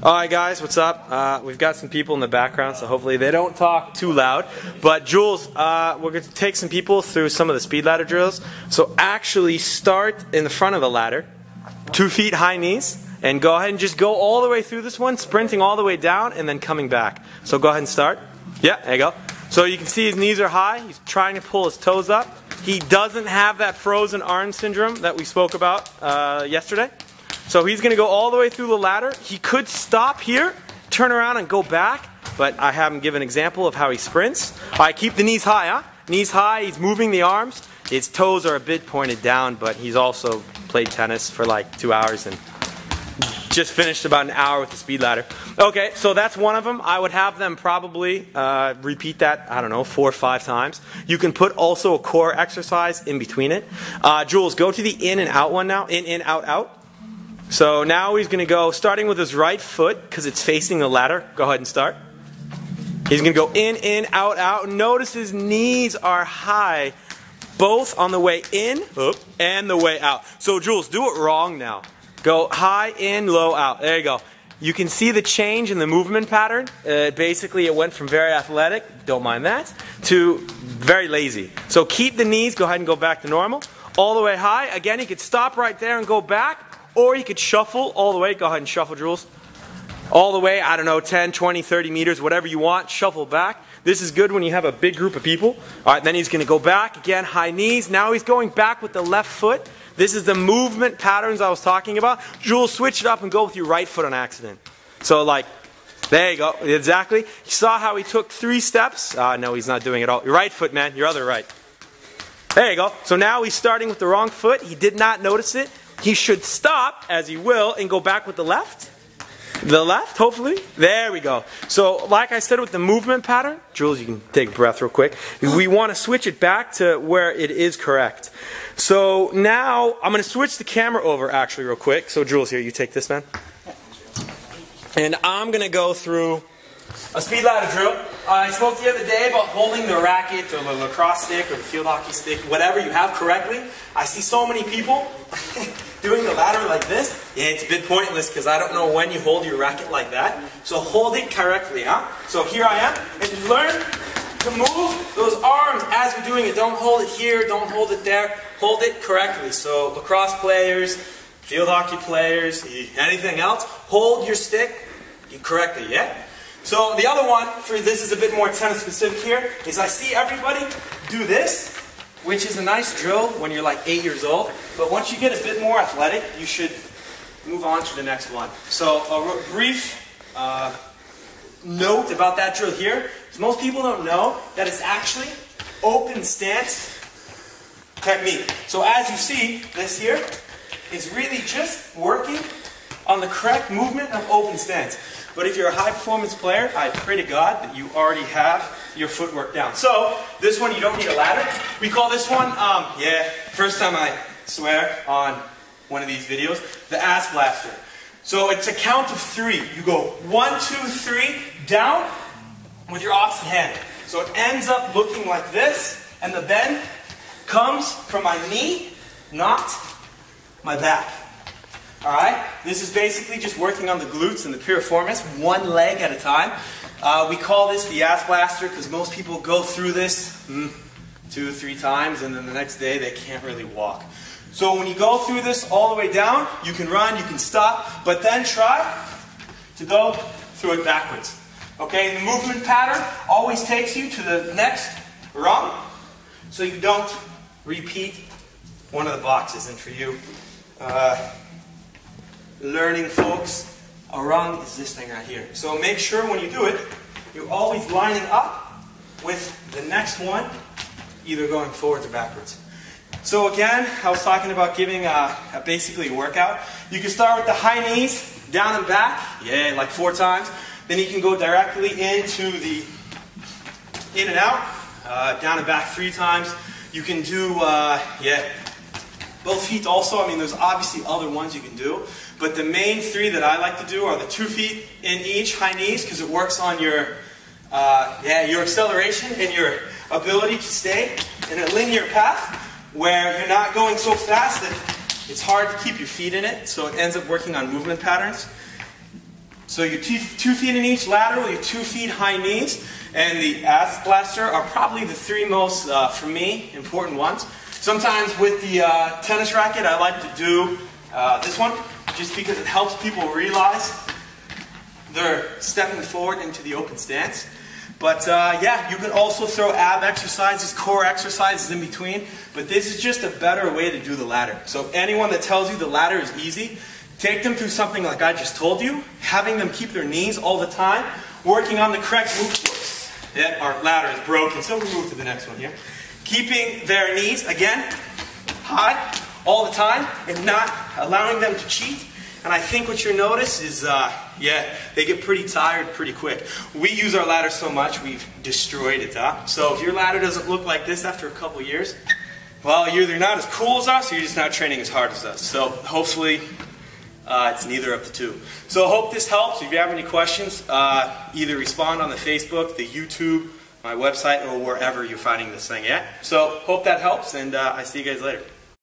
Alright guys, what's up? We've got some people in the background, so hopefully they don't talk too loud. But Jules, we're going to take some people through some of the speed ladder drills. So actually start in the front of the ladder, 2 feet high knees, and go ahead and just go all the way through this one, sprinting all the way down and then coming back. So go ahead and start. Yeah, there you go. So you can see his knees are high, he's trying to pull his toes up. He doesn't have that frozen arm syndrome that we spoke about yesterday. So he's going to go all the way through the ladder. He could stop here, turn around and go back, but I have him give an example of how he sprints. Alright, keep the knees high, huh? Knees high, he's moving the arms. His toes are a bit pointed down, but he's also played tennis for like 2 hours and just finished about an hour with the speed ladder. Okay, so that's one of them. I would have them probably repeat that, I don't know, 4 or 5 times. You can put also a core exercise in between it. Jules, go to the in and out one now. In, out, out. So now he's going to go, starting with his right foot, because it's facing the ladder. Go ahead and start. He's going to go in, out, out. Notice his knees are high, both on the way in and the way out. So Jules, do it wrong now. Go high, in, low, out. There you go. You can see the change in the movement pattern. Basically, it went from very athletic, don't mind that, to very lazy. So keep the knees, go ahead and go back to normal. All the way high. Again, you could stop right there and go back. Or you could shuffle all the way. Go ahead and shuffle, Jules. All the way, I don't know, 10, 20, 30 meters, whatever you want. Shuffle back. This is good when you have a big group of people. Alright, then he's going to go back. Again, high knees. Now he's going back with the left foot. This is the movement patterns I was talking about. Jules, switch it up and go with your right foot on accident. So like, there you go. Exactly. You saw how he took 3 steps? No, he's not doing it all. Your right foot, man. Your other right. There you go. So now he's starting with the wrong foot. He did not notice it. He should stop, as he will, and go back with the left. The left, hopefully. There we go. So, like I said with the movement pattern, Jules, you can take a breath real quick. We want to switch it back to where it is correct. So now, I'm going to switch the camera over actually real quick. So Jules, here, you take this, man. And I'm going to go through a speed ladder drill. I spoke the other day about holding the racket or the lacrosse stick or the field hockey stick, whatever you have correctly. I see so many people doing the ladder like this. Yeah, it's a bit pointless because I don't know when you hold your racket like that. So hold it correctly, huh? So here I am, and learn to move those arms as you're doing it. Don't hold it here, don't hold it there. Hold it correctly. So lacrosse players, field hockey players, anything else, hold your stick correctly, yeah? So the other one, for this is a bit more tennis specific here, is I see everybody do this, which is a nice drill when you're like 8 years old. But once you get a bit more athletic, you should move on to the next one. So a brief note about that drill here is most people don't know that it's actually open stance technique. So as you see, this here is really just working on the correct movement of open stance. But if you're a high performance player, I pray to God that you already have your footwork down. So, this one you don't need a ladder. We call this one, first time I swear on one of these videos, the ass blaster. So it's a count of 3. You go 1, 2, 3, down with your opposite hand. So it ends up looking like this, and the bend comes from my knee, not my back. Alright, this is basically just working on the glutes and the piriformis, one leg at a time. We call this the ass blaster because most people go through this 2 or 3 times and then the next day they can't really walk. So when you go through this all the way down, you can run, you can stop, but then try to go through it backwards. Okay, the movement pattern always takes you to the next rung so you don't repeat one of the boxes. And for you, learning folks, a rung is this thing right here. So make sure when you do it, you're always lining up with the next one, either going forwards or backwards. So again, I was talking about giving basically a workout. You can start with the high knees, down and back, like 4 times. Then you can go directly into the in and out, down and back 3 times. You can do, both feet also. I mean, there's obviously other ones you can do. But the main 3 that I like to do are the 2 feet in each, high knees, because it works on your acceleration and your ability to stay in a linear path where you're not going so fast that it's hard to keep your feet in it, so it ends up working on movement patterns. So your 2 feet in each lateral, your 2 feet high knees, and the ass blaster are probably the 3 most, for me, important ones. Sometimes with the tennis racket, I like to do this one, just because it helps people realize they're stepping forward into the open stance. But yeah, you can also throw ab exercises, core exercises in between, but this is just a better way to do the ladder. So anyone that tells you the ladder is easy, take them through something like I just told you, having them keep their knees all the time, working on the correct movements. Yeah, our ladder is broken, so we move to the next one here. Keeping their knees, again, high all the time and not allowing them to cheat. And I think what you'll notice is, yeah, they get pretty tired pretty quick. We use our ladder so much, we've destroyed it. So if your ladder doesn't look like this after a couple years, well, you're either not as cool as us or you're just not training as hard as us. So hopefully it's neither of the two. So I hope this helps. If you have any questions, either respond on the Facebook, the YouTube, my website, or wherever you're finding this thing at. So hope that helps, and I see you guys later.